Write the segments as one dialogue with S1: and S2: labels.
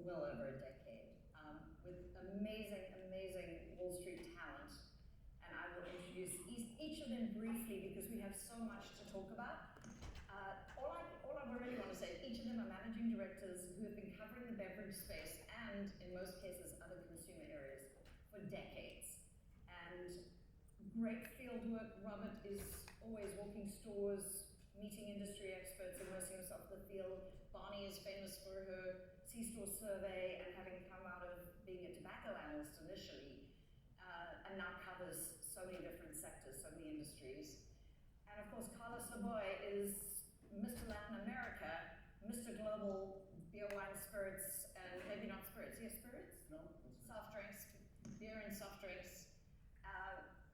S1: well over a decade, with amazing Wall Street talent. And I will introduce each of them briefly because we have so much to talk about. All I really want to say is each of them are managing directors who have been covering the beverage space and, in most cases, other consumer areas for decades. And great field work. Robert is always walking stores, meeting industry experts, immersing himself in the field. Bonnie is famous for her C-store survey and having come out of being a tobacco analyst initially, and now covers so many different sectors, so many industries. And of course, Carlos Laboy is Mr. Latin America, Mr. Global beer, wine, spirits, and maybe not spirits. Yes, spirits?
S2: No.
S1: Soft drinks, beer and soft drinks.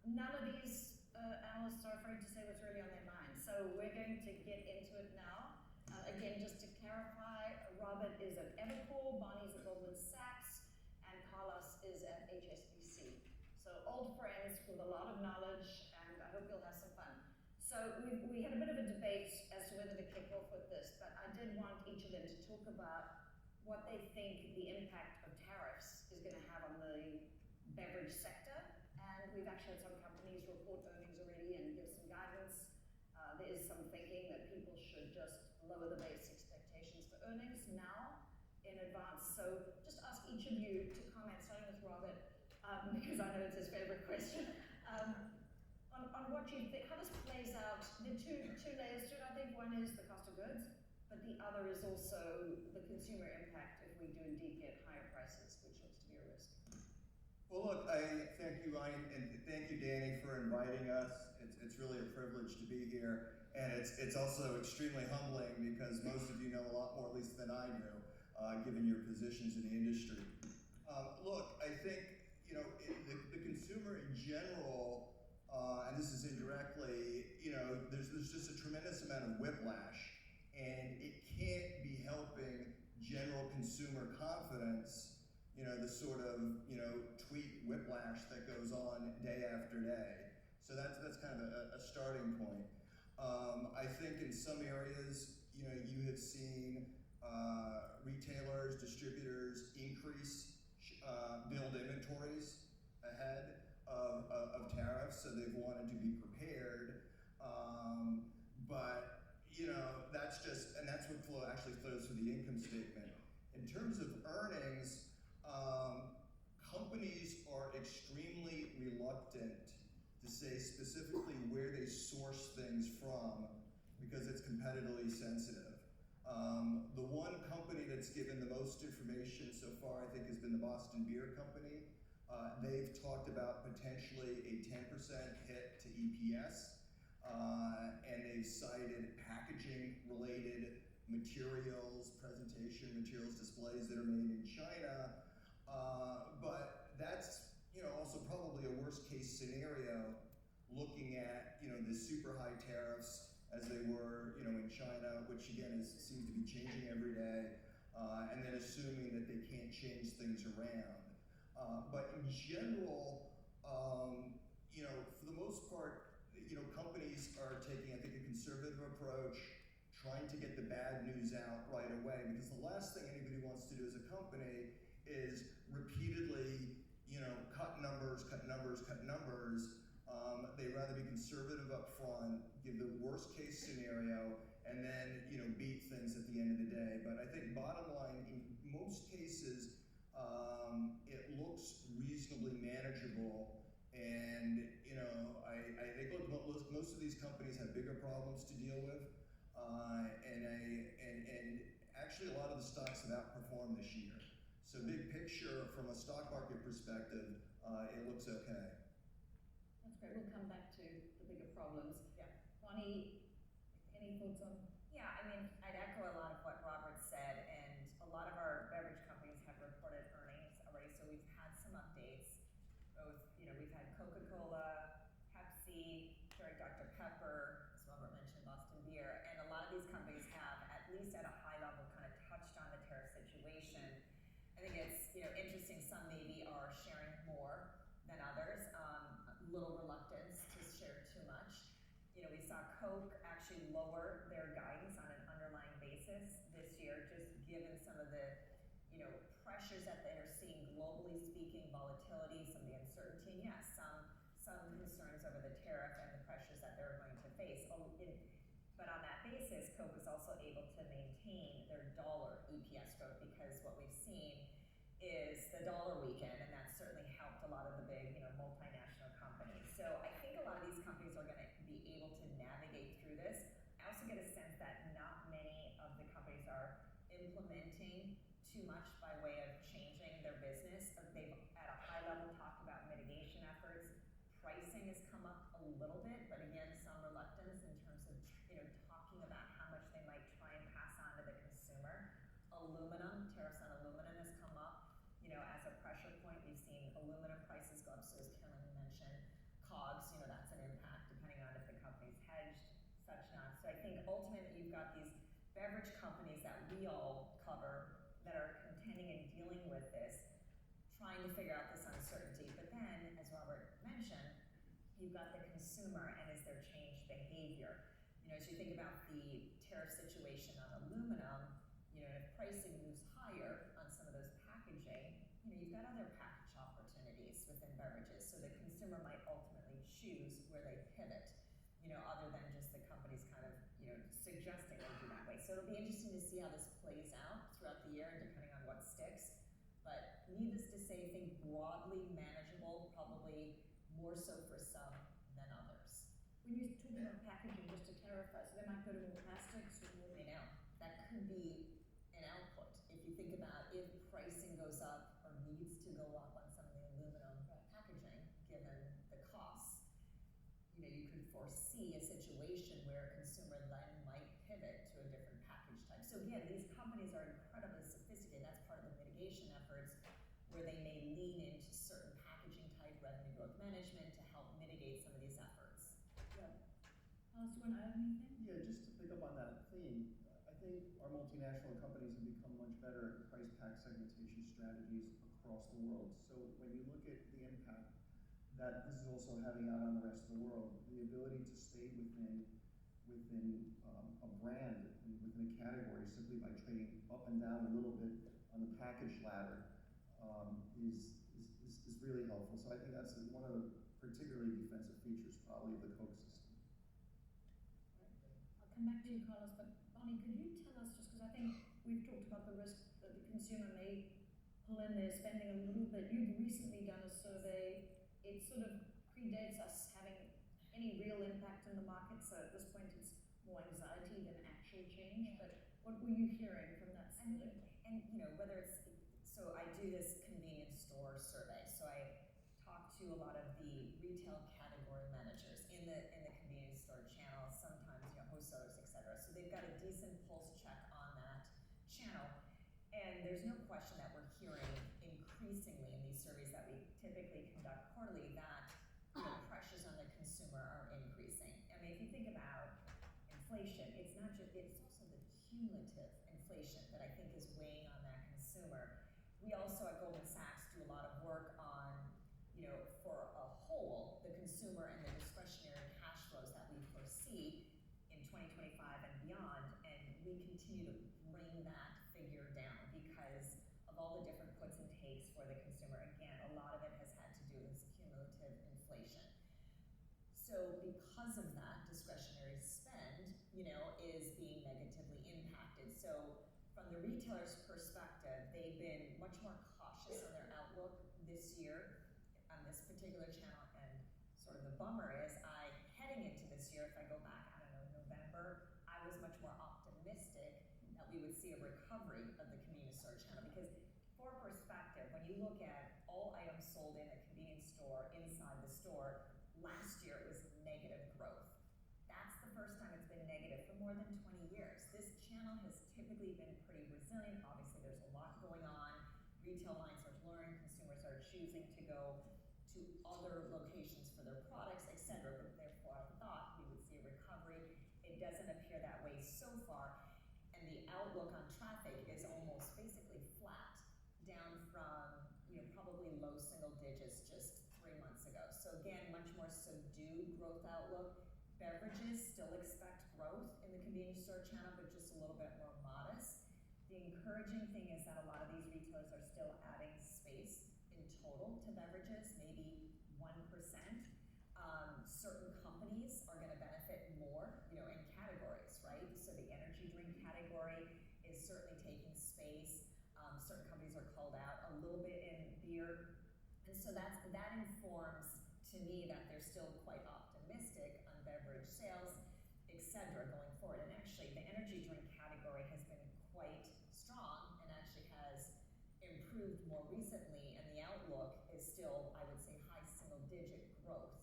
S1: None of these analysts are afraid to say what's really on their mind. So we're going to get into it now. Again, just to clarify, Robert is at Evercore, Bonnie's at Goldman Sachs, and Carlos is at HSBC. So old friends with a lot of knowledge, and I hope you'll have some fun. So we had a bit of a debate as to whether to kick off with this, but I did want each of them to talk about what they think the impact of tariffs is going to have on the beverage sector. And we've actually had some companies report earnings already and give some guidance. There is some thinking that people should just lower the base expectations for earnings now in advance. So just ask each of you to comment, starting with Robert, because I know it's his favorite question, on what you think, how this plays out. There are two layers to it, I think. One is the cost of goods, but the other is also the consumer impact if we do indeed get higher prices, which looks to be a risk.
S2: Well, look, I thank you, Ryan, and thank you, Danny, for inviting us. It's really a privilege to be here, and it's also extremely humbling because most of you know a lot more, at least than I do, given your positions in the industry. Look, I think the consumer in general, and this is indirectly, there's just a tremendous amount of whiplash, and it can't be helping general consumer confidence. The sort of, tweet whiplash that goes on day after day. So that's kind of a starting point. I think in some areas, you have seen retailers, distributors increase, build inventories ahead of tariffs, so they've wanted to be prepared. But, that's what actually flows through the income statement. In terms of earnings, companies are extremely reluctant to say specifically where they source things from because it's competitively sensitive. The one company that's given the most information so far, I think, has been the Boston Beer Company. They've talked about potentially a 10% hit to EPS, and they've cited packaging-related materials, presentation materials, displays that are made in China. But that's also probably a worst case scenario looking at the super high tariffs as they were in China, which again seems to be changing every day, and then assuming that they can't change things around. But in general, for the most part, companies are taking, I think, a conservative approach, trying to get the bad news out right away, because the last thing anybody wants to do as a company is repeatedly, cut numbers. They'd rather be conservative up front, give the worst case scenario, and then, beat things at the end of the day. But I think bottom line, in most cases, it looks reasonably manageable. And, I think most of these companies have bigger problems to deal with. And actually a lot of the stocks have outperformed this year. So big picture, from a stock market perspective, it looks okay.
S1: That's great. We'll come back to the bigger problems. Yeah. Bonnie, any thoughts on?
S3: Yeah, I'd echo a lot of what Robert said, and a lot of our beverage companies have reported earnings already, so we've had some updates. Both, we've had Coca-Cola, Pepsi, Dr. Pepper, as Robert mentioned, Boston Beer, and a lot of these companies have, at least at a high level, kind of touched on the tariff situation. I think it's interesting, some maybe are sharing more than others, little reluctance to share too much. We saw Coke actually lower their guidance on an underlying basis this year, just given some of the volatility, some of the uncertainty, and yes, some concerns over the tariff and the pressures that they're going to face. But on that basis, Coke was also able to maintain their dollar EPS growth, because what we've seen is the dollar weaken, and that's certainly helped a lot of the big, multinational companies. So I think a lot of these companies are going to be able to navigate through this. I also get a sense that not many of the companies are implementing too much by way of changing their business. They've, at a high level, talked about mitigation efforts. Pricing has come up a little bit, but again, some reluctance in terms of, talking about how much they might try and pass on to the consumer. Aluminum, tariffs on aluminum has come up, as a pressure point. We've seen aluminum prices go up, so as Carolyn mentioned, COGS, that's an impact depending on if the company's hedged, such not. So I think ultimately you've got these beverage companies that we all cover that are contending and dealing with this, trying to figure out this uncertainty. But then, as Robert mentioned, you've got the consumer, and is there changed behavior? As you think about the tariff situation on aluminum, if pricing moves higher on some of those packaging, you've got other package opportunities within beverages. So the consumer might ultimately choose where they pivot, other than just the companies kind of, suggesting they do that way. So it'll be interesting to see how this plays out throughout the year, and depending on what sticks. But needless to say, I think broadly manageable, probably more so for some than others.
S1: When you talk about packaging, just to clarify, so they might go to more plastics or more.
S3: That could be an output. If you think about if pricing goes up or needs to go up on some of the aluminum packaging, given the costs, you could foresee a situation where a consumer then might pivot to a different package type. So again, these companies are incredibly sophisticated. That's part of the mitigation efforts, where they may lean into certain packaging type revenue growth management to help mitigate some of these efforts.
S1: Yeah. Alice, do you want to add anything?
S4: Yeah, just to pick up on that theme, I think our multinational companies have become much better at price pack segmentation strategies across the world. So when you look at the impact that this is also having out on the rest of the world, the ability to stay within a brand and within a category simply by trading up and down a little bit on the package ladder is really helpful. So I think that's one of the particularly defensive features probably of the Coke system.
S1: I'll come back to you, Carlos, but Bonnie, could you tell us, just because I think we've talked about the risk that the consumer may pull in their spending a little bit. You've recently done a survey. It sort of predates us having any real impact in the market, so at this point it's more anxiety than actual change. But what were you hearing from that survey?
S3: And whether it's, so I do this convenience store survey, so I talk to a lot of the retail category managers in the convenience store channel, sometimes wholesalers, etc. So they've got a decent pulse check on that channel, and there's no question that we're hearing increasingly in these surveys that we typically conduct quarterly that pressures on the consumer are increasing. I mean, if you think about inflation, it's not just, it's also the cumulative inflation that I think is weighing on that consumer. We also at Goldman Sachs do a lot of work on, for a whole, the consumer and the discretionary cash flows that we foresee in 2025 and beyond, and we continue to bring that figure down because of all the different puts and takes for the consumer. Again, a lot of it has had to do with cumulative inflation. So because of that, discretionary spend, is being negatively impacted. So from the retailer's perspective, they've been much more cautious on their outlook this year on this particular channel. And sort of the bummer is, heading into this year, if I go back, November, I was much more optimistic that we would see a recovery of the convenience store channel. Because for perspective, when you look at all items sold in a convenience store inside the store, last year it was negative growth. That's the first time it's been negative for more than 20 years. This channel has typically been pretty resilient. Obviously, there's a lot going on. Retail lines are blurring. Consumers are choosing to go to other locations for their products, etc. But therefore, I thought we would see a recovery. It doesn't appear that way so far. And the outlook on traffic is almost basically flat, down from probably low single digits just 3 months ago. So again, much more subdued growth outlook. Beverages still expect growth in the convenience store channel, but just a little bit more modest. The encouraging thing is that a lot of these retailers are still adding space in total. total to beverages, maybe 1%. Certain companies are going to benefit more, you know, in categories, right? So the energy drink category is certainly taking space. Certain companies are called out a little bit in beer. And so that informs, to me, that they're still quite optimistic on beverage sales, et cetera, going forward. And actually, the energy drink category has been quite strong and actually has improved more recently. And the outlook is still, I would say, high single-digit growth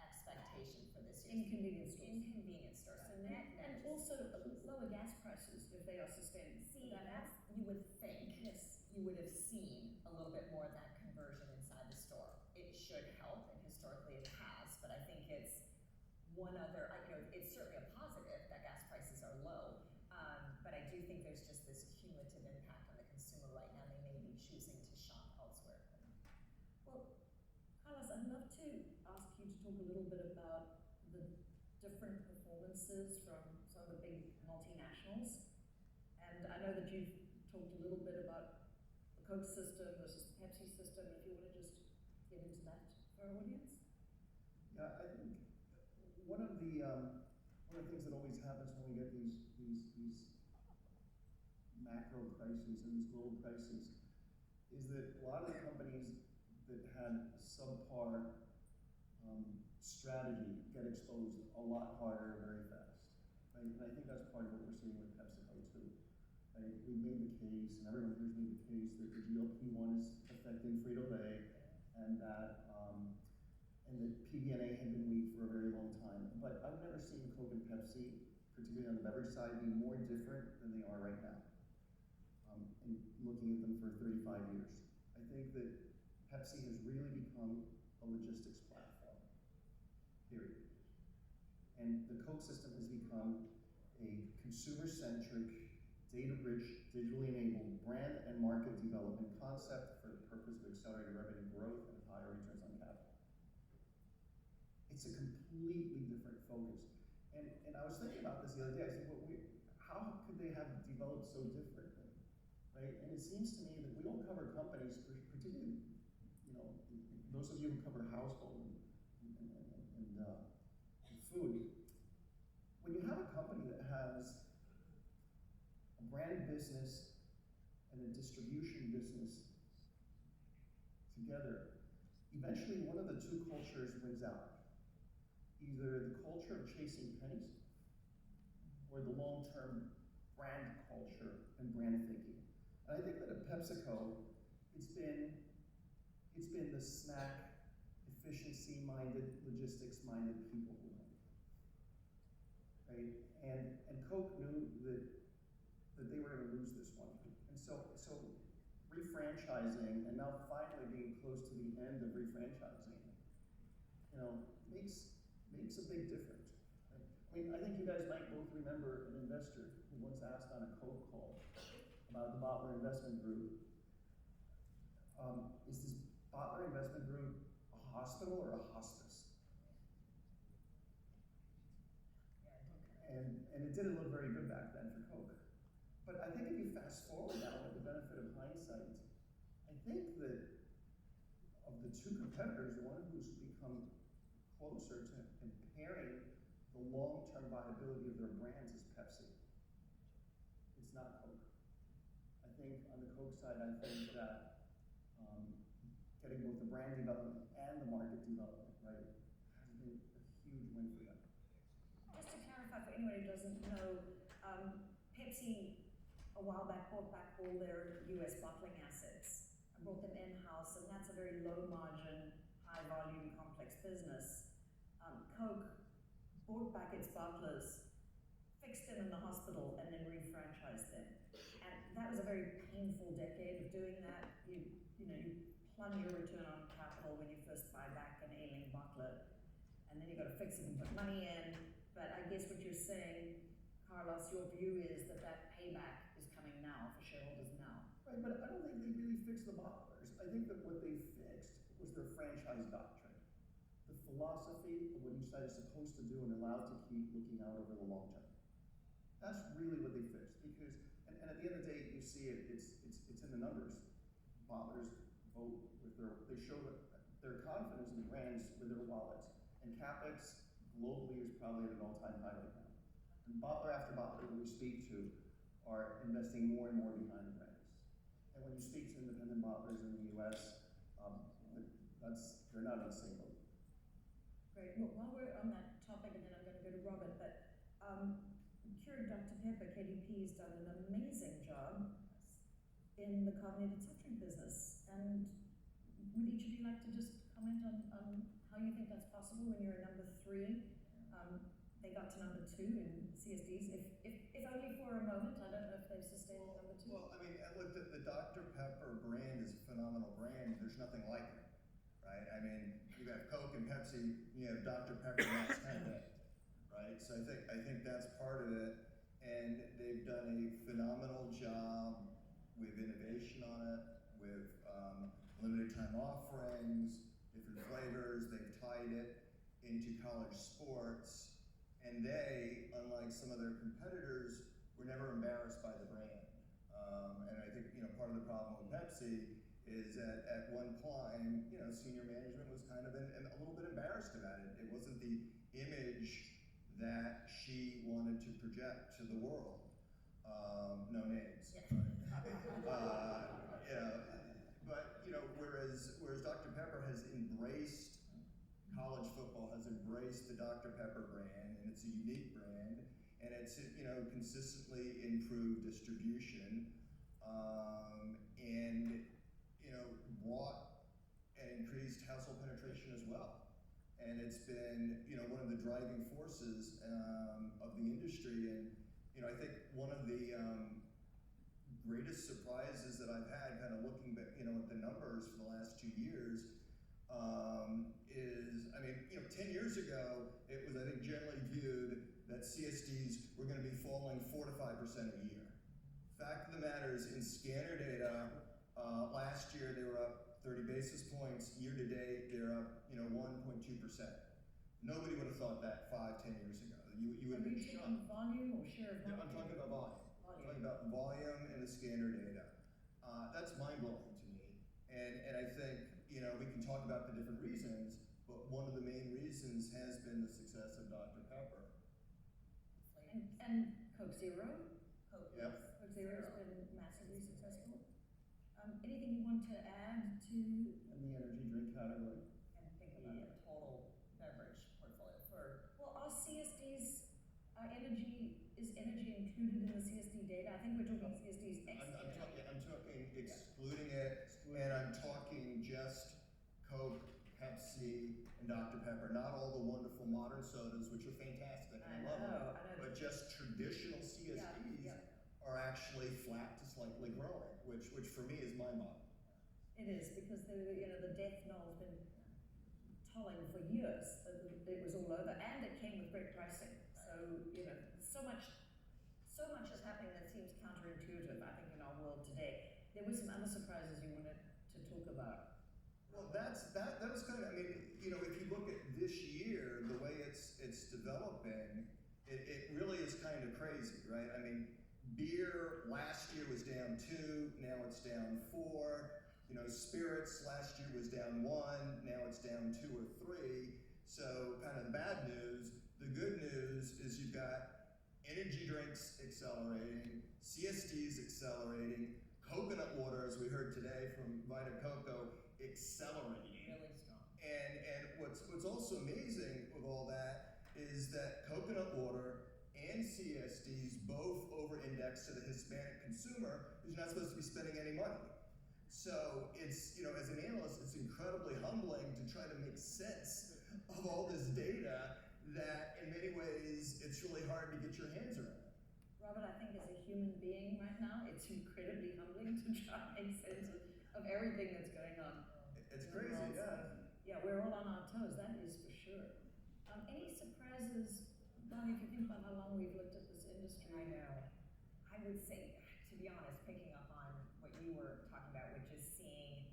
S3: expectation for this year.
S1: In convenience stores.
S3: In convenience stores. So net
S1: And also lower gas prices if they are sustained.
S3: See, that's, you would think,
S1: Yes.
S3: you would have seen a little bit more of that conversion inside the store. It should help, and historically it has, but I think it's one other, you know, it's certainly a positive that gas prices are low, but I do think there's just this cumulative impact on the consumer right now. They may be choosing to shop elsewhere.
S1: Well, Carlos, I'd love to ask you to talk a little bit about the different performances from some of the big multinationals. And I know that you've talked a little bit about the Coke system versus the Pepsi system. If you want to just get into that for our audience.
S4: Yeah, I think one of the things that always happens when we get these macro crises and these global crises is that a lot of the companies that had subpar strategy get exposed a lot harder very fast. Right? And I think that's part of what we're seeing with PepsiCo too. Right? We made the case, and everyone here's made the case that the GLP-1 is affecting Frito-Lay, and that PBNA had been weak for a very long time. But I've never seen Coke and Pepsi, particularly on the beverage side, be more different than they are right now. And looking at them for 35 years, I think that Pepsi has really become a logistics platform, period. And the Coke system has become a consumer-centric, data-rich, digitally enabled brand and market development concept for the purpose of accelerated revenue growth and higher returns on capital. It's a completely different focus. And I was thinking about this the other day. I said, well, how could they have developed so differently, right? And it seems to me that we all cover companies, particularly, you know, those of you who cover household and food. When you have a company that has a brand business and a distribution business together, eventually one of the two cultures wins out. Either the culture of chasing pennies or the long-term brand culture and brand thinking. And I think that at PepsiCo, it's been the snack, efficiency-minded, logistics-minded people who win. Right? And Coke knew that they were going to lose this one. And so refranchising, and now finally being close to the end of refranchising, you know, makes a big difference. Right? I mean, I think you guys might both remember an investor who once asked on a Coke call about the Bottler Investment Group, is this Bottler Investment Group a hospital or a hospice? And it didn't look very good back then for Coke. But I think if you fast forward now with the benefit of hindsight, I think that of the two competitors, the one who's become closer to impairing the long-term viability of their brands is Pepsi. It's not Coke. I think on the Coke side, I think that getting both the brand development and the market development right has been a huge win for them.
S1: Just to clarify for anyone who doesn't know, Pepsi a while back bought back all their US bottling assets and brought them in-house, and that's a very low margin, high volume, complex business. Coke bought back its bottlers, fixed them in the hospital, and then refranchised them. And that was a very painful decade of doing that. You plumb your return on capital when you first buy back an ailing bottler, and then you got to fix it and put money in. But I guess what you're saying, Carlos, your view is that payback is coming now for shareholders now.
S4: Right, but I don't think they really fixed the bottlers. I think that what they fixed was their franchise doctrine. The philosophy of what each side is supposed to do and allowed to keep looking out over the long term. That's really what they fixed, because, and at the end of the day, you see it's in the numbers. Bottlers vote with they show their confidence in the brands with their wallets. And CapEx globally is probably at an all-time high right now. And bottler after bottler that we speak to are investing more and more behind the brands. And when you speak to independent bottlers in the US, they're not on the same boat.
S1: Great. Well, while we're on that topic, and then I'm going to go to Robert, but Keurig Dr. Pepper, KDP, has done an amazing job in the carbonated soft drink business. And would each of you like to just comment on how you think that's possible when you're at number 3? They got to number 2 in CSDs, if only for a moment. I don't know if they've sustained number 2.
S2: Well, I mean, look, the Dr. Pepper brand is a phenomenal brand. There's nothing like it, right? I mean, you have Coke and Pepsi, you have Dr. Pepper, and that's kind of it, right? So I think that's part of it, and they've done a phenomenal job with innovation on it, with limited time offerings, different flavors. They've tied it into college sports, and they, unlike some of their competitors, were never embarrassed by the brand. And I think part of the problem with Pepsi is that at one time, senior management was kind of a little bit embarrassed about it. It wasn't the image that she wanted to project to the world. No names. Whereas Dr. Pepper has embraced college football, has embraced the Dr. Pepper brand, and it's a unique brand, and it's consistently improved distribution, and brought and increased household penetration as well. And it's been one of the driving forces of the industry. And I think one of the greatest surprises that I've had, kind of looking back, at the numbers for the last 2 years, is, 10 years ago, it was, I think, generally viewed that CSDs were going to be falling 4 to 5% a year. Fact of the matter is, in scanner data, last year they were up 30 basis points. Year to date, they're up, 1.2%. Nobody would have thought that 5-10 years ago. You would have been shocked.
S1: Are you talking volume or share of
S2: Yeah,
S1: market?
S2: I'm talking about volume. I'm talking about volume and the scanner data. That's mind-blowing to me. And I think, we can talk about the different reasons, but one of the main reasons has been the success of Dr. Pepper.
S1: And Coke Zero?
S2: Yep.
S1: Coke Zero has been massively successful. Anything you want to add to?
S4: In the energy drink category.
S3: And think about the total beverage portfolio for.
S1: Well, are CSDs, is energy included in the CSD data? I think we're talking CSDs
S2: I'm talking excluding it, and I'm talking just Coke, Pepsi, and Dr. Pepper. Not all the wonderful modern sodas, which are fantastic, and I love them. But just traditional CSDs are actually flat to slightly growing, which for me is mind-boggling.
S1: It is, because the death knell has been tolling for years. It was all over, and it came with great pricing. So so much is happening that seems counterintuitive, I think, in our world today. There were some other surprises you wanted to talk about.
S2: Well, that was kind of, if you look at this year, the way it's developing, it really is kind of crazy, right? Beer last year was down 2, now it's down 4. Spirits last year was down 1, now it's down 2 or 3. So kind of the bad news. The good news is you've got energy drinks accelerating, CSDs accelerating, coconut water, as we heard today from Vita Coco, accelerating.
S3: Really strong.
S2: And what's also amazing with all that is that coconut water and CSDs both over-index to the Hispanic consumer, who's not supposed to be spending any money. So it's, as an analyst, it's incredibly humbling to try to make sense of all this data that in many ways it's really hard to get your hands around.
S1: Robert, I think as a human being right now, it's incredibly humbling to try and make sense of everything that's going on.
S2: It's crazy, yeah.
S1: Yeah, we're all on our toes, that is for sure. Any surprises, Bonnie, if you think about how long we've looked at this industry?
S3: I know. I would say, to be honest, picking up on what you were talking about, which is seeing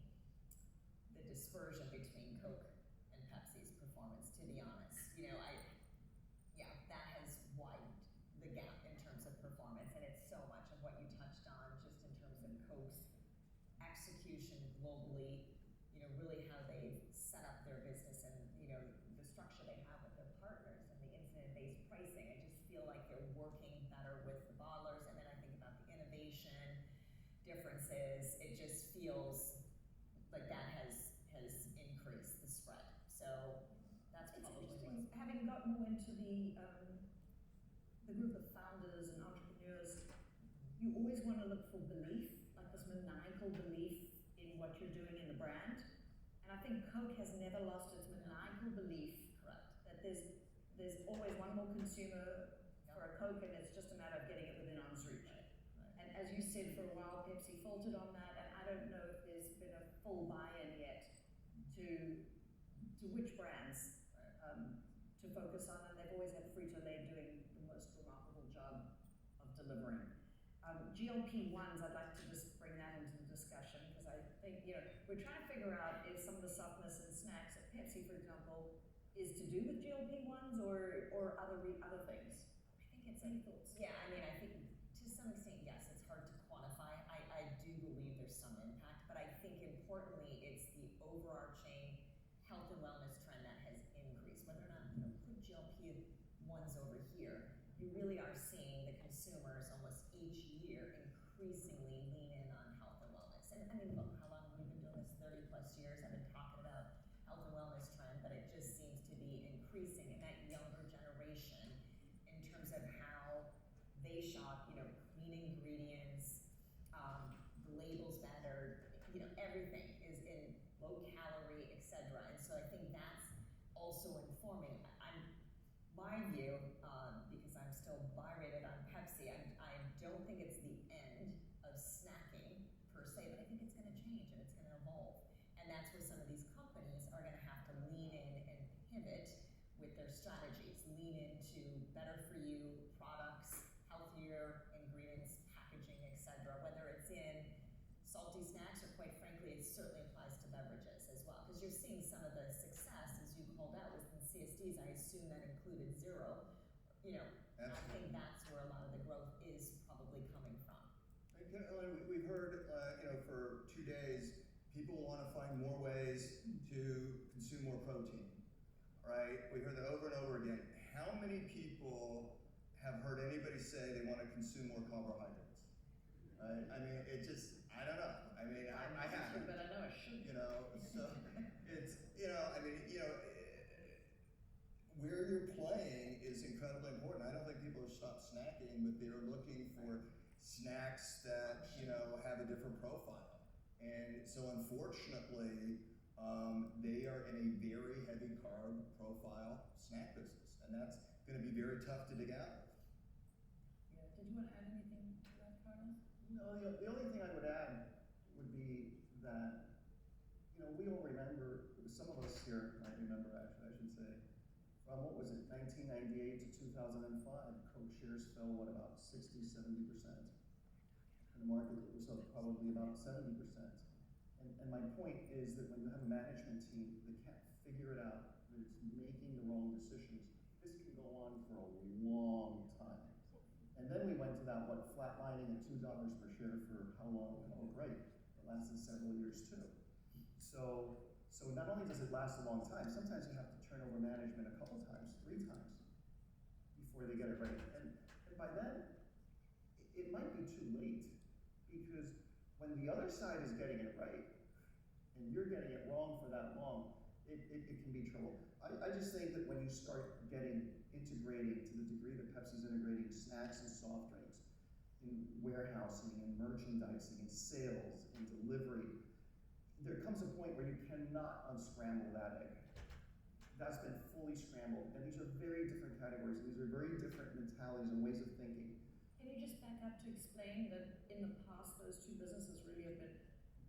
S3: the dispersion between Coke and Pepsi's performance, to be honest. That has widened the gap in terms of performance, and it's so much of what you touched on, just in terms of Coke's execution globally, really how they've set up their business and, the structure they have with their partners and the incident-based pricing. I just feel like they're working better with the bottlers. And then I think about the innovation differences. It just feels like that has increased the spread. So that's
S1: It's
S3: probably
S1: interesting, having got more into the group of founders and entrepreneurs, you always want to look for belief, like this maniacal belief in what you're doing in the brand. And I think Coke has never lost its maniacal belief that there's always one more consumer for a Coke, and it's just a matter of getting it within arm's reach. And as you said, for a while, Pepsi faltered on that, and I don't know if there's been a full buy-in yet to which brands to focus on, and they've always had Frito-Lay doing the most remarkable job of delivering. GLP-1s, I'd like to just bring that into the discussion, because I think, we're trying to figure out if some of the softness in snacks at Pepsi, for example, is to do with GLP-1s or other things.
S3: I think it's
S1: Any thoughts?
S3: Yeah, I mean, I think to some extent, yes, it's hard to quantify. I do believe there's some impact, but I think importantly, it's the overarching health and wellness trend that has increased. Whether or not, put GLP-1s over here, you really are seeing the consumers almost each year increasingly lean in on health and wellness. And I mean, look, how long have we been doing this? 30 plus years. I've been talking about health and wellness trend, but it just seems to be increasing in that younger generation in terms of how they shop, clean ingredients, the labels matter, everything is in low calorie, etc. And so I think that's also informing. My view, because I'm still buy rated on Pepsi, I don't think it's the end of snacking per se, but I think it's going to change and it's going to evolve. And that's where some of these companies are going to have to lean in and pivot with their strategies, lean into better for you products, healthier ingredients, packaging, etc. Whether it's in salty snacks or, quite frankly, it certainly applies to beverages as well. Because you're seeing some of the success, as you called out, within CSDs. I assume that included zero. I think that's where a lot of the growth is probably coming from.
S2: We've heard, for 2 days, people want to find more ways to consume more protein, right? We heard that over and over again. How many people have heard anybody say they want to consume more carbohydrates? Right? I mean, it just, I don't know. I mean, I haven't.
S1: But I know I should.
S2: So it's, where you're playing is incredibly important. I don't think people have stopped snacking, but they're looking for snacks that, have a different profile. And so unfortunately, they are in a very heavy carb profile snack business. And that's going to be very tough to dig out of.
S1: Yeah. Did you want to add anything to that, Carlos?
S4: No, the only thing I would add would be that, we all remember, some of us here might remember, actually, I should say, from, 1998 to 2005, Coke shares fell, about 60, 70%. And the market was up probably about 70%. And my point is that when you have a management team that can't figure it out, that it's making the wrong decisions, this can go on for a long time. And then we went to that, flatlining at $2 per share for how long? Oh, great. It lasted several years too. So not only does it last a long time, sometimes you have to turn over management a couple times, 3 times, before they get it right. And by then, it might be too late, because when the other side is getting it right, and you're getting it wrong for that long, it can be trouble. I just think that when you start integrating to the degree that Pepsi's integrating snacks and soft drinks, in warehousing and merchandising and sales and delivery, there comes a point where you cannot unscramble that egg. That's been fully scrambled. And these are very different categories. These are very different mentalities and ways of thinking.
S1: Can you just back up to explain that in the past those two businesses really have been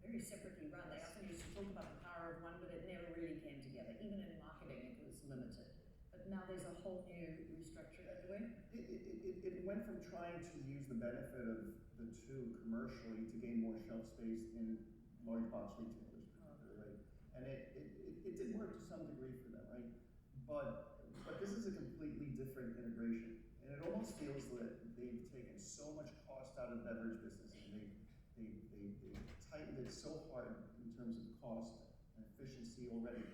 S1: very separately run? They often used to talk about the power of one, but it never really came together. Even in marketing, it was limited. But now there's a whole new restructure underway.
S4: It went from trying to use the benefit of the two commercially to gain more shelf space in large box retailers, right? And it did work to some degree for them, right? But this is a completely different integration. And it almost feels that they've taken so much cost out of the beverage business, and they tightened it so hard in terms of cost and efficiency already,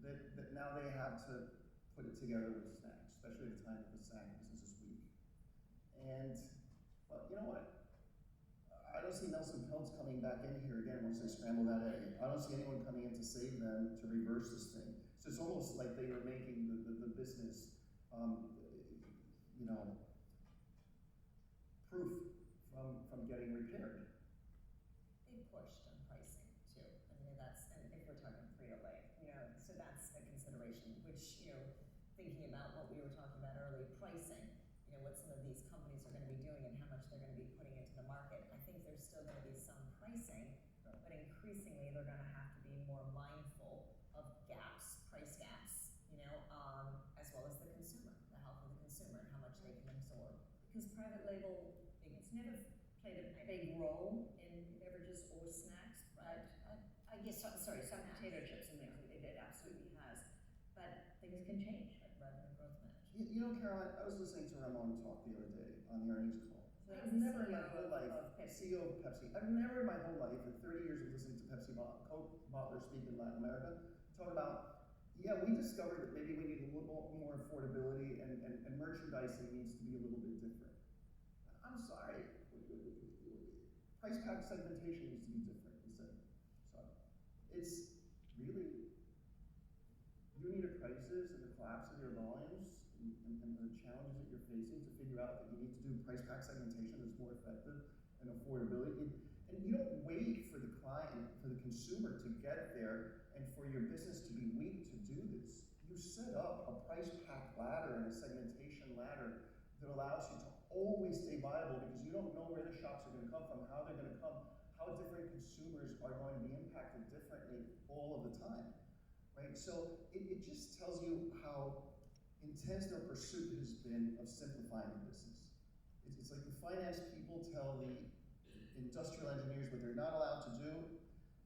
S4: that now they have to put it together with snacks, especially at a time that the snack business is weak. And, but you know what? I don't see Nelson Peltz coming back in here again once they scramble that egg. I don't see anyone coming in to save them to reverse this thing. So it's almost like they are making the business, proof from getting repaired.
S3: They pushed on pricing too. I mean, and if we're talking Frito-Lay, so that's a consideration, which, thinking about what we were talking about earlier, pricing, what some of these companies are going to be doing and how much they're going to be putting into the market. I think there's still going to be some pricing, but increasingly they're going to have to be more mindful of price gaps, as well as the consumer, the health of the consumer and how much they can absorb. Because private label, it's never played a big role in beverages or snacks, but
S1: I guess, sorry, some potato chips and things, it absolutely has. But things can change, like revenue growth management.
S4: Caroline, I was listening to Ramon talk the other day on the earnings call.
S1: So
S4: I've never in my
S1: CEO
S4: whole life,
S1: of Pepsi.
S4: CEO of Pepsi, I've never in my whole life, in 30 years of listening to Pepsi Coke bottlers speak in Latin America, talk about, yeah, we discovered that maybe we need a little more affordability and merchandising needs to be a little bit different. I'm sorry. Price pack segmentation needs to be different, he said. So it's really, unit prices and the collapse of your volumes and the challenges that you're facing to figure out that you need to do price pack segmentation that's more effective and affordability. And you don't wait for the client, for the consumer to get there and for your business to be weak to do this. You set up a price pack ladder and a segmentation ladder that allows you to always stay viable because you don't know where the shops are going to come from, how they're going to come, how different consumers are going to be impacted differently all of the time, right? So it just tells you how intense their pursuit has been of simplifying the business. It's like the finance people tell the industrial engineers what they're not allowed to do,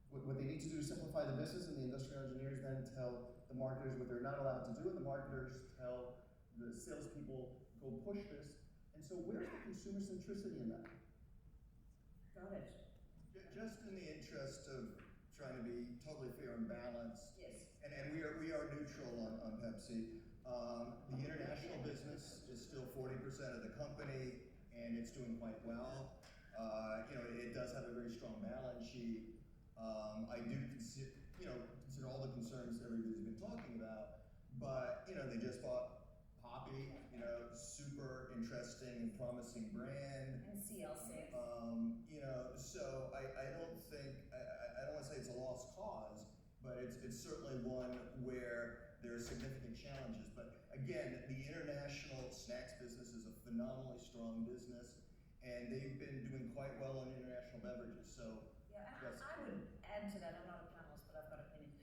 S4: what they need to do to simplify the business, and the industrial engineers then tell the marketers what they're not allowed to do, and the marketers tell the salespeople, go push this. And so where's the consumer centricity in that?
S3: Got it.
S2: Just in the interest of trying to be totally fair and balanced,
S3: Yes.
S2: and we are neutral on Pepsi. The international business is still 40% of the company, and it's doing quite well. It does have a very strong balance sheet. I do consider all the concerns everybody's been talking about, but they just bought Poppy, super interesting and promising brand.
S3: And CL6.
S2: So I don't want to say it's a lost cause, but it's certainly one where there are significant challenges. But again, the international snacks business is a phenomenally strong business, and they've been doing quite well in international beverages. So
S1: Yeah,
S2: yes.
S1: I would add to that, I'm not a panelist, but I've got opinions.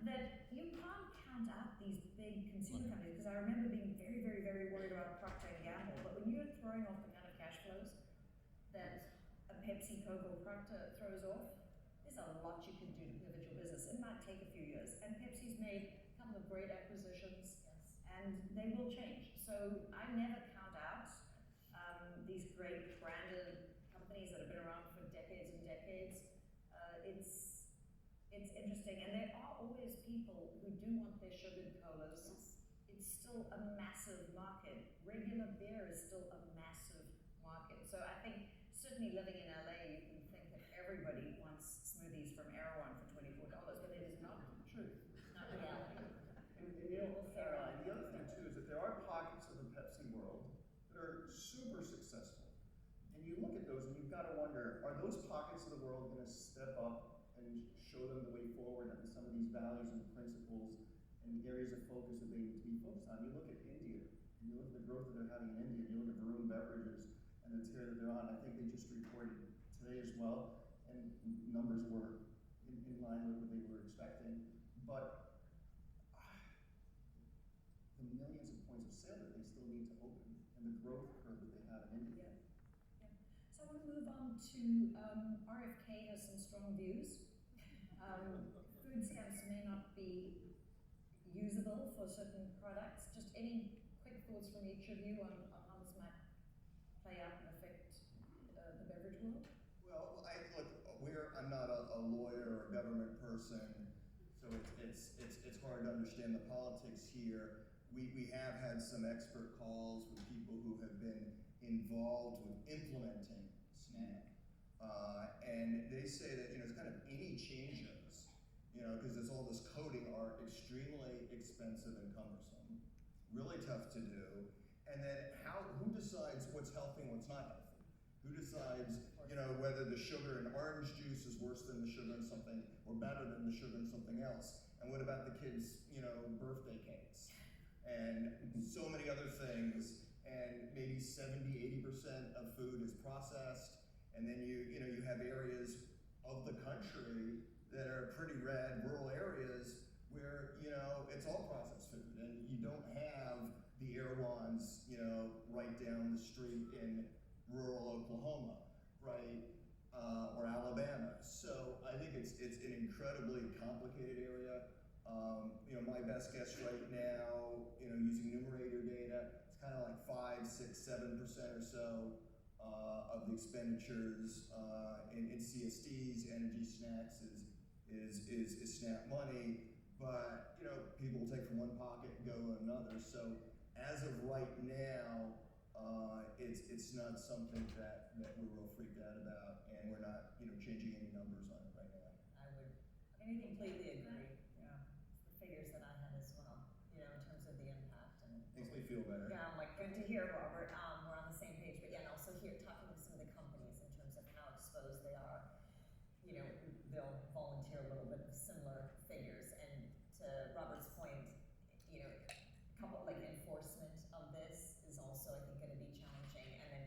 S1: That you can't count out these big consumer companies, because I remember being very, very, very worried about Procter & Gamble, but when you're throwing off the kind of cash flows that a Pepsi, Coke, or Procter throws off, there's a lot you can do to pivot your business. It might take a few years, and Pepsi's made a couple of great acquisitions, and they will change. So I never count out these great branded companies that have been around for decades and decades. It's interesting, and there are always people who do want their sugared colas. It's still a massive market. Regular beer is still a massive market. So I think certainly living in LA, you can think that everybody wants smoothies from Erewhon for $24, but it is not true. It's not reality.
S4: And Caroline, the other thing too is that there are pockets of the Pepsi world that are super successful. And you look at those and you've got to wonder, are those pockets of the world going to step up and show them the way forward and some of these values and principles and areas of focus that they need to be focused on? You look at India, and you look at the growth that they're having in India, and you look at Varun Beverages and the tear that they're on. I think they just reported today as well, and numbers were in line with what they were expecting. But the millions of points of sale that they still need to open, and the growth curve that they have in India.
S1: Yeah. So I want to move on to RFK has some strong views. Food stamps may not be usable for certain products. Just any quick thoughts from each of you on how this might play out and affect the beverage world?
S2: Well, I'm not a a lawyer or a government person, so it's hard to understand the politics here. We have had some expert calls with people who have been involved with implementing SNAP, and they say that it's kind of any changes, because there's all this coding, are extremely expensive and cumbersome, really tough to do. And then who decides what's healthy and what's not healthy? Who decides, whether the sugar in orange juice is worse than the sugar in something, or better than the sugar in something else? And what about the kids', birthday cakes? And so many other things, and maybe 70–80% of food is processed, and then you have areas of the country that are pretty red, rural areas, where it's all processed food, and you don't have the Erewhons, right down the street in rural Oklahoma, right, or Alabama. So I think it's an incredibly complicated area. My best guess right now, using numerator data, it's kind of like 5, 6, 7% or so of the expenditures in CSDs. Energy snacks is SNAP money, but people will take from one pocket and go to another. So as of right now, it's not something that we're real freaked out about, and we're not changing any numbers on it right now.
S3: I completely agree. Yeah, the figures that I had as well. In terms of the impact and.
S2: Makes me feel better.
S3: Yeah, I'm like, good to hear, Robert. We're on the same page, but yeah, and also here talking with some of the companies in terms of how exposed they are. They'll volunteer a little bit of similar figures, and to Robert's point, a couple like enforcement of this is also, I think, going to be challenging, and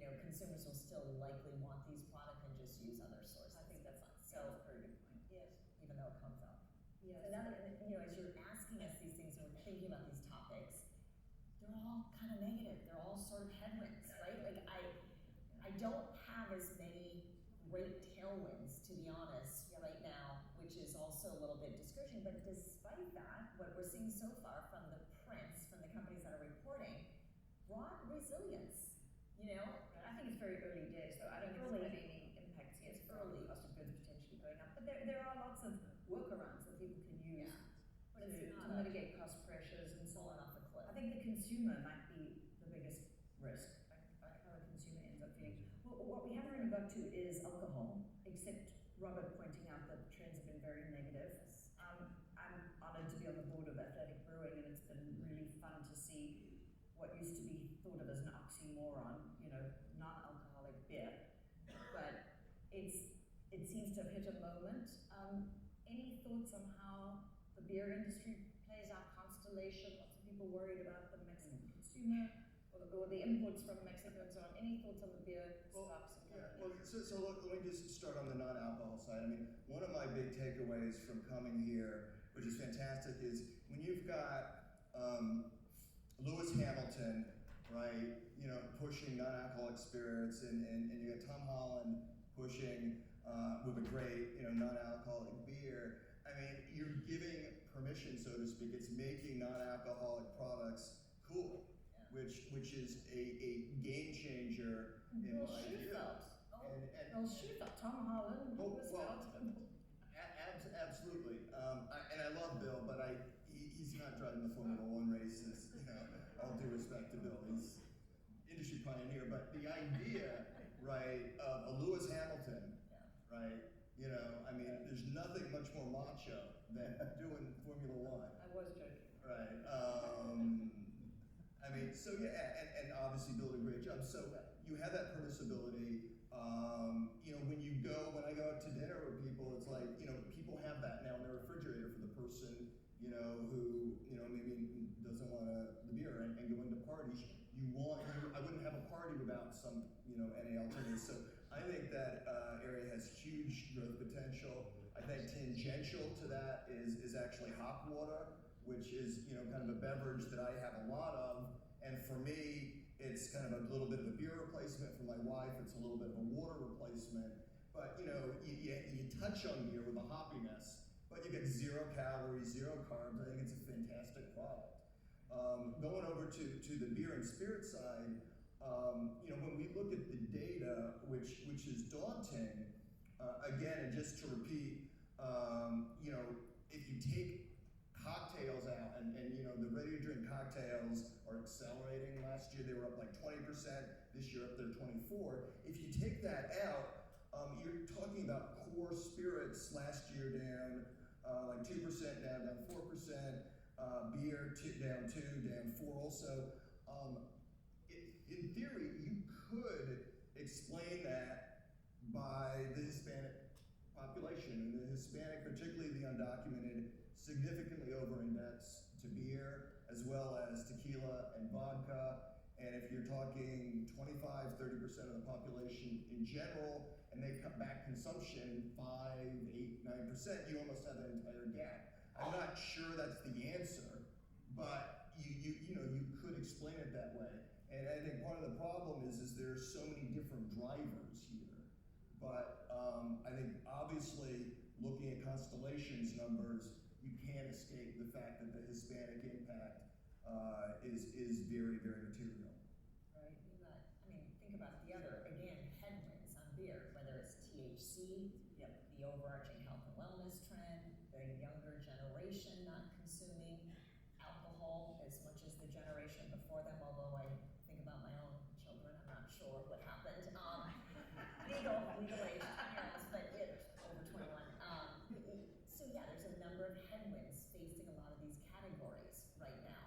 S3: then consumers will still likely want these products and just use other sources.
S1: I think that's
S3: so
S1: a very good point. Yes.
S3: Even though it comes up.
S1: Yes.
S3: So now, as you're asking us these things and we're thinking about these topics, they're all kind of negative. They're all sort of headwinds, right? Like I don't have as many great tailwinds, to be honest, right now, which is also a little bit discouraging. But despite that, what we're seeing so far from the prints, from the companies that are reporting, broad resilience.
S1: I think it's very early days, though. I don't think it's had any impacts yet.
S3: It's early.
S1: Cost of goods potentially going up, but there are lots of workarounds that people can use to mitigate cost pressures and so on.
S3: Off the cliff.
S1: I think the consumer might be the biggest risk, like how the consumer ends up feeling. Well, what we haven't really got to is alcohol, except Robert pointing out that trends have been very negative. I'm honored to be on the board of Athletic Brewing, and it's been really fun to see what used to be thought of as an oxymoron, non-alcoholic beer, but it seems to have hit a moment. Any thoughts on how the beer industry plays out? Constellation, lots of people worried about the Mexican consumer or the imports from Mexico and so on. Any thoughts on the beer stocks and companies?
S2: So look, let me just start on the non-alcohol side. I mean, one of my big takeaways from coming here, which is fantastic, is when you've got Lewis Hamilton, right, pushing non-alcoholic spirits, and you got Tom Holland pushing with a great, non-alcoholic beer. I mean, you're giving permission, so to speak. It's making non-alcoholic products cool, which is a game changer in my view.
S1: Tom Holland, Lewis Hamilton.
S2: Absolutely. And I love Bill, but he's not driving the Formula One races. All due respect to Bill, he's industry pioneer. But the idea, right, of a Lewis Hamilton, right? I mean, there's nothing much more macho than doing Formula One.
S1: I was joking.
S2: Right. I mean, so yeah, and obviously Bill did a great job. So you have that permissibility. When I go out to dinner with people, it's like, people have that now in their refrigerator for the person, who, maybe doesn't want the beer and going to parties. I wouldn't have a party without some, any alternatives. So I think that area has huge growth potential. I think tangential to that is actually hop water, which is, kind of a beverage that I have a lot of. And for me, it's kind of a little bit of a beer replacement. For my wife, it's a little bit of a water replacement. But, you touch on beer with the hoppiness, but you get 0 calories, 0 carbs. I think it's a fantastic product. Going over to the beer and spirit side, when we look at the data, which is daunting, Again, and just to repeat, you know, if you take cocktails out, and you know, the ready-to-drink cocktails are accelerating. Last year they were up like 20%, this year up there 24. If you take that out, you're talking about core spirits last year down like 2%, down 4%, beer down 2, down 4 also. In theory, you could explain that by the Hispanic population, and the Hispanic, particularly the undocumented, significantly over-index to beer as well as tequila and vodka. And if you're talking 25, 30% of the population in general, and they cut back consumption 5, 8, 9%, you almost have an entire gap. I'm not sure that's the answer, but you know, you could explain it that way. And I think part of the problem is there's so many different drivers here. But I think obviously looking at Constellation's numbers, you can't escape the fact that the Hispanic impact is very, very material.
S3: Right, you got, I mean, think about the other, again, headwinds on beer, whether it's THC, the overarching health and wellness trend, the younger generation not consuming alcohol as much as the generation before them, although I think about my own children, I'm not sure what happened. Legal age parents, but over 21. So yeah, there's a number of headwinds facing a lot of these categories right now.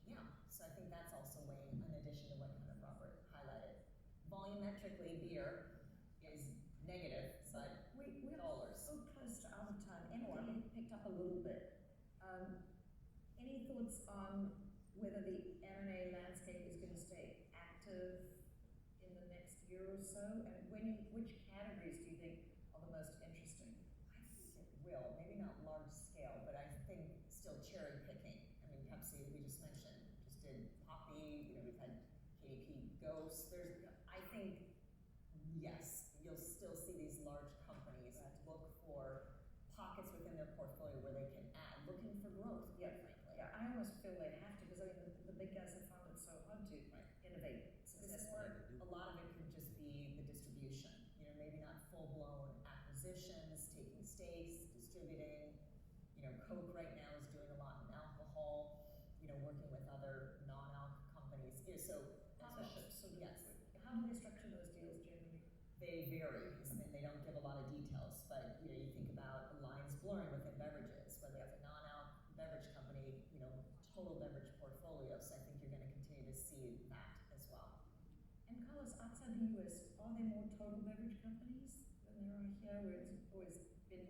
S3: Yeah, so I think that's also weighing in addition to what kind of Robert highlighted. Volumetrically, beer is negative, but
S1: We're
S3: dollars.
S1: so close to out of time. Emily picked up a little bit. Any thoughts on whether the M&A landscape is going to stay active in the next year or so? And which categories do you think are the most interesting?
S3: I think it will, maybe not large scale, but I think still cherry picking. I mean, Pepsi, we just mentioned, just did Poppy, you know, we've had KDP Ghost. I think, yes, you'll still see these large companies look for pockets within their portfolio where they can add, looking for growth, frankly.
S1: Yeah, I almost feel they have to, because I mean, the big guys have found it so hard to innovate successfully.
S3: A lot of it could just be the distribution. You know, maybe not full-blown acquisitions, taking stakes, distributing. You know, Coke right now is doing a lot in alcohol. You know, working with other non-alc companies. Yeah, so
S1: Partnerships. So
S3: yes,
S1: how do they structure those deals generally?
S3: they vary. And they don't give a lot of details. But you know, you think about lines blurring within beverages, whether that's a non-alc beverage company. You know, total beverage portfolio. So I think you're going to continue to see that as well.
S1: And Carlos, outside the US, are there more total beverage companies than there are here, where it's always been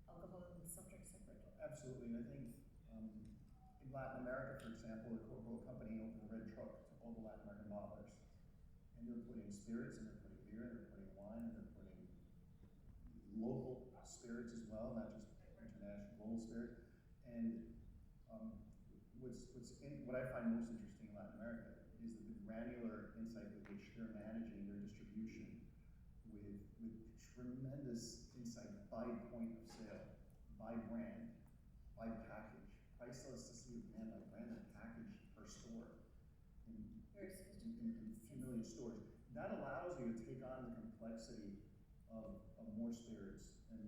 S1: alcohol and soft drink separate?
S4: Absolutely, and I think in Latin America, for example, the Coca-Cola company opened a red truck to all the Latin American bottlers. And they're putting spirits, and they're putting beer, and they're putting wine, and they're putting local spirits as well, not just international, global spirit. And what I find most interesting in Latin America is the granular insight with which they're managing their distribution with tremendous insight by point of sale, by brand, by package, price elasticity of brand by brand and package per store in a few million stores. That allows you to take on the complexity of more spirits and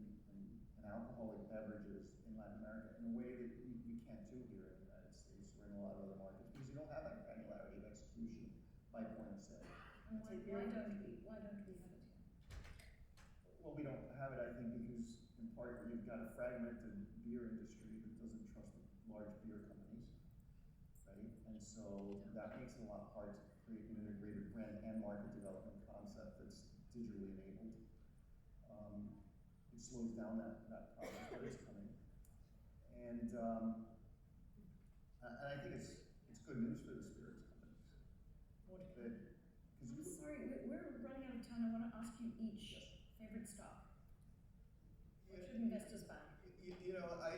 S4: alcoholic beverages in Latin America in a way that we can't do here in the United States or in a lot of other markets, because you don't have that granularity of execution by point of sale.
S1: And why don't we have it here?
S4: Well, we don't have it, I think, because in part you've got a fragmented beer industry that doesn't trust large beer companies, right? And so that makes it a lot hard to create an integrated brand and market development concept that's digitally enabled. It slows down that process, but it's coming. And I think it's good news for the spirits companies.
S1: I'm sorry, we're running out of time. I want to ask you each favorite stock. What should investors buy?
S2: You know, I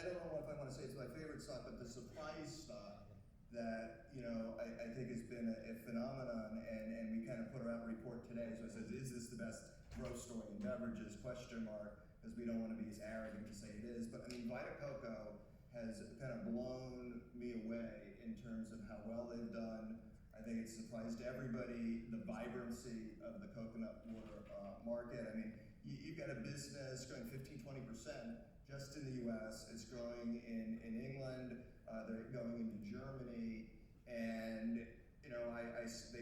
S2: don't know if I want to say it's my favorite stock, but the surprise stock that, you know, I think has been a phenomenon, and we kind of put out a report today. So it says, is this the best growth story in beverages, question mark, because we don't want to be as arrogant to say it is. But I mean, Vita Coco has kind of blown me away in terms of how well they've done. I I think it's surprised everybody the vibrancy of the coconut water market. I mean, you've got a business growing 15-20% just in the U.S. It's growing in England. They're going into Germany, and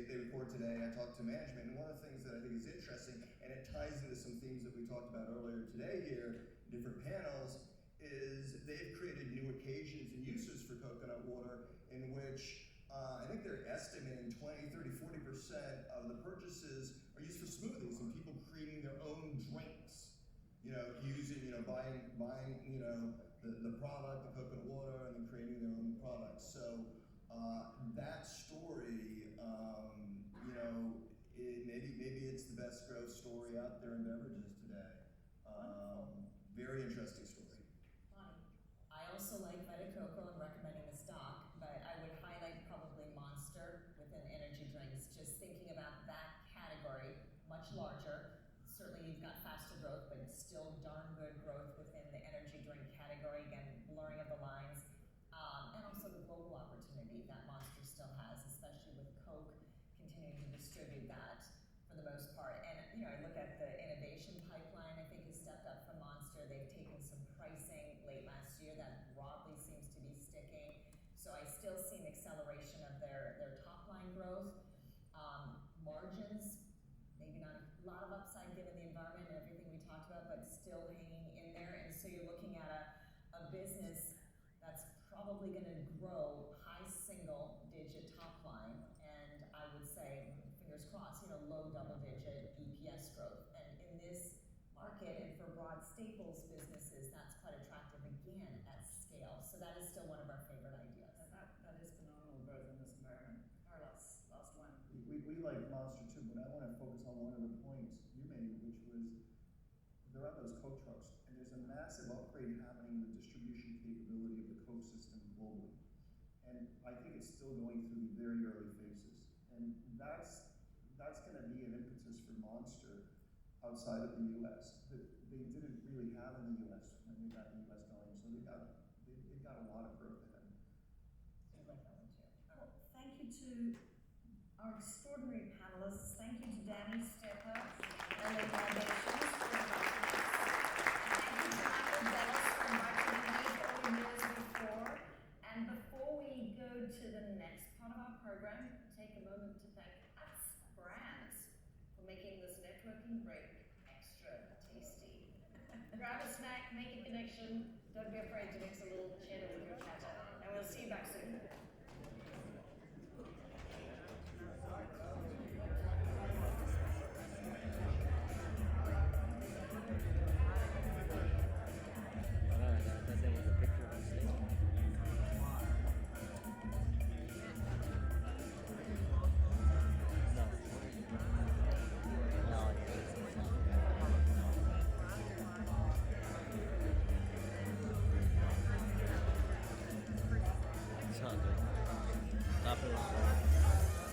S2: they report today. I talked to management, and one of the things that I think is interesting, and it ties into some themes that we talked about earlier today here in different panels, is they've created new occasions and uses for coconut water in which I think they're estimating 20, 30, 40% of the purchases are used for smoothies and people creating their own drinks. Buying the product, the coconut water, and then creating their own products. So that story, maybe it's the best growth story out there in beverages today. Very interesting story.
S3: Bonnie. I also like Vita Coco and recommending the stock, but I would highlight probably Monster within energy drinks. Just thinking about that category, much larger. Certainly you've got faster growth, but still darn good growth within the energy drink category. Again, blurring of the lines. And also the global opportunity that Monster still has, especially with Coke continuing to distribute that for the most part. And I look at the innovation pipeline, I think has stepped up from Monster. They've taken some pricing late last year that broadly seems to be sticking. So I still see an acceleration of their top line growth. Margins, maybe not a lot of upside given the environment and everything we talked about, but still hanging in there. And so you're looking at a business that's probably going to grow high single digit top line, and I would say, fingers crossed, low double digit EPS growth. And in this market and for broad staples businesses, that's quite attractive again at scale. So that is still one of our favorite ideas.
S1: That is phenomenal growth in this environment. Our last one.
S4: We like Monster too, but I want to focus on one of the points you made, which was there are those Coke trucks, and there's a massive upgrade happening in the distribution capability of the Coke system globally. And I think it's still going through the very early phases. And that's going to be an impetus for Monster outside of the U.S. that they didn't really have in the U.S. when they got the U.S. going. So they've got a lot of growth ahead.
S3: So I like that one too.
S1: Well, thank you to our extraordinary panelists. Thank you to Danny Stepper and the foundations for inviting us. Thank you to Michael Bellis for inviting me all the years before. And before we go to the next part of our program, take a moment to thank us brands for making this networking break extra tasty. Grab a snack, make a connection. Don't be afraid to mix a little cheddar with your chatter. And we'll see you back soon.
S5: Not good.